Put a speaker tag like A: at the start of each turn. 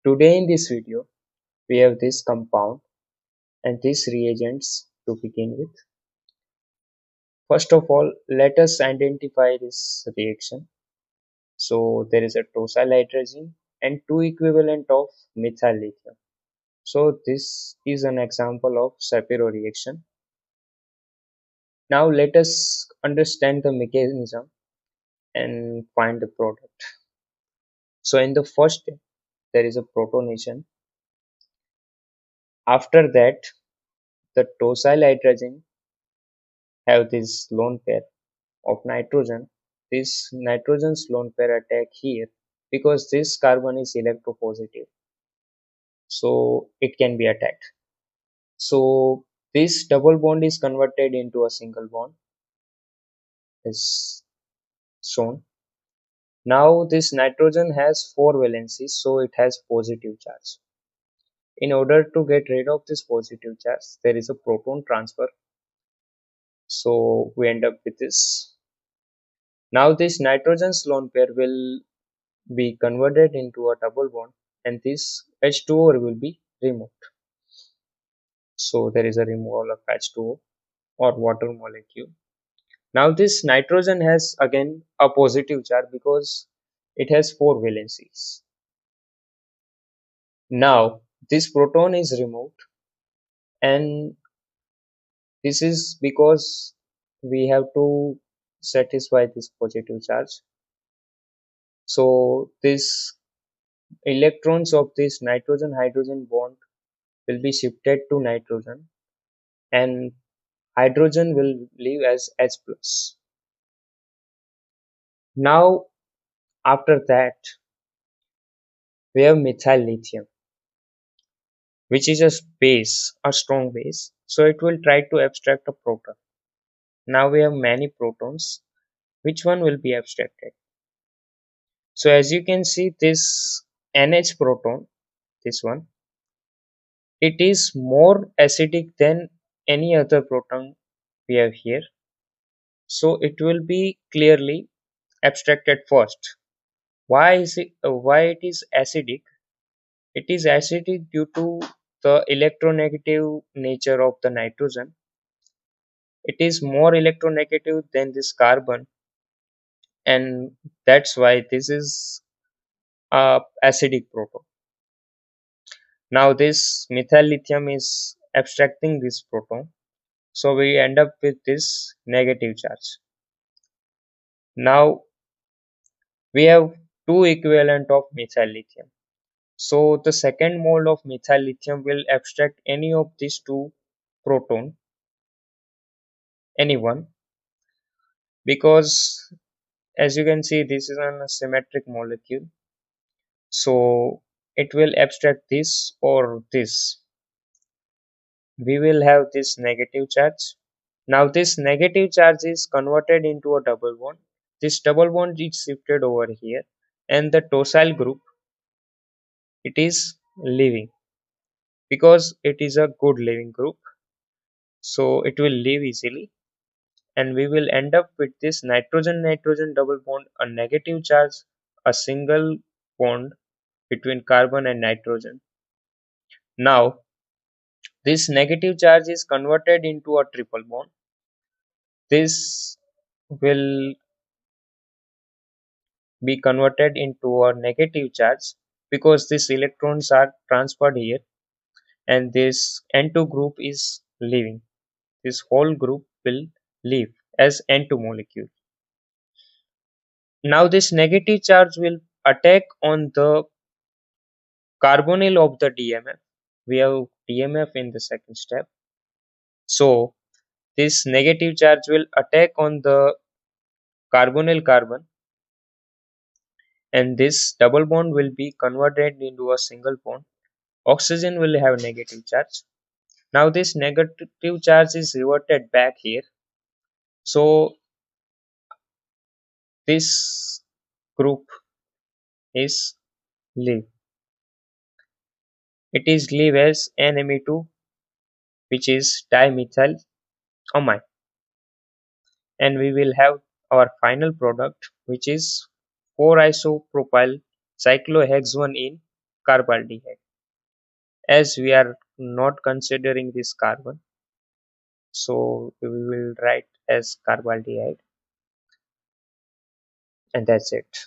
A: Today in this video, we have this compound and these reagents to begin with. First of all, let us identify this reaction. So there is a tosyl hydrazine and two equivalent of methyl lithium. So this is an example of Shapiro reaction. Now let us understand the mechanism and find the product. So in the first step, there is a protonation. After that, the tosyl hydrazine have this lone pair of nitrogen. This nitrogen's lone pair attack here because this carbon is electropositive, so it can be attacked. So this double bond is converted into a single bond, is shown. Now this nitrogen has four valencies, so it has positive charge. In order to get rid of this positive charge, there is a proton transfer. So we end up with this. Now this nitrogen's lone pair will be converted into a double bond and this H2O will be removed. So there is a removal of H2O or water molecule. Now this nitrogen has again a positive charge because it has four valencies. Now this proton is removed and this is because we have to satisfy this positive charge. So this electrons of this nitrogen hydrogen bond will be shifted to nitrogen and hydrogen will leave as H plus. Now after that we have methyl lithium, which is a base, a strong base. So it will try to abstract a proton. Now we have many protons. Which one will be abstracted? So as you can see this NH proton, this one, it is more acidic than any other proton we have here. So it will be clearly abstracted first. Why it is acidic? It is acidic due to the electronegative nature of the nitrogen. It is more electronegative than this carbon, and that's why this is a acidic proton. Now this methyl lithium is abstracting this proton, so we end up with this negative charge. Now we have two equivalent of methyl lithium. So the second mole of methyl lithium will abstract any of these two proton, any one, because as you can see this is a symmetric molecule. So it will abstract this or this. We will have this negative charge. Now this negative charge is converted into a double bond. This double bond is shifted over here and the tosyl group, it is leaving because it is a good leaving group. So it will leave easily and we will end up with this nitrogen-nitrogen double bond, a negative charge, a single bond between carbon and nitrogen. Now this negative charge is converted into a triple bond. This will be converted into a negative charge because these electrons are transferred here and this N2 group is leaving. This whole group will leave as N2 molecule. Now this negative charge will attack on the carbonyl of the DMF. We have DMF in the second step. So this negative charge will attack on the carbonyl carbon and this double bond will be converted into a single bond. Oxygen will have negative charge. Now this negative charge is reverted back here. So this group is leave. It is leave as NMe2, which is dimethyl amine, and we will have our final product, which is 4-isopropyl cyclohexone carbaldehyde. As we are not considering this carbon, so we will write as carbaldehyde, and that's it.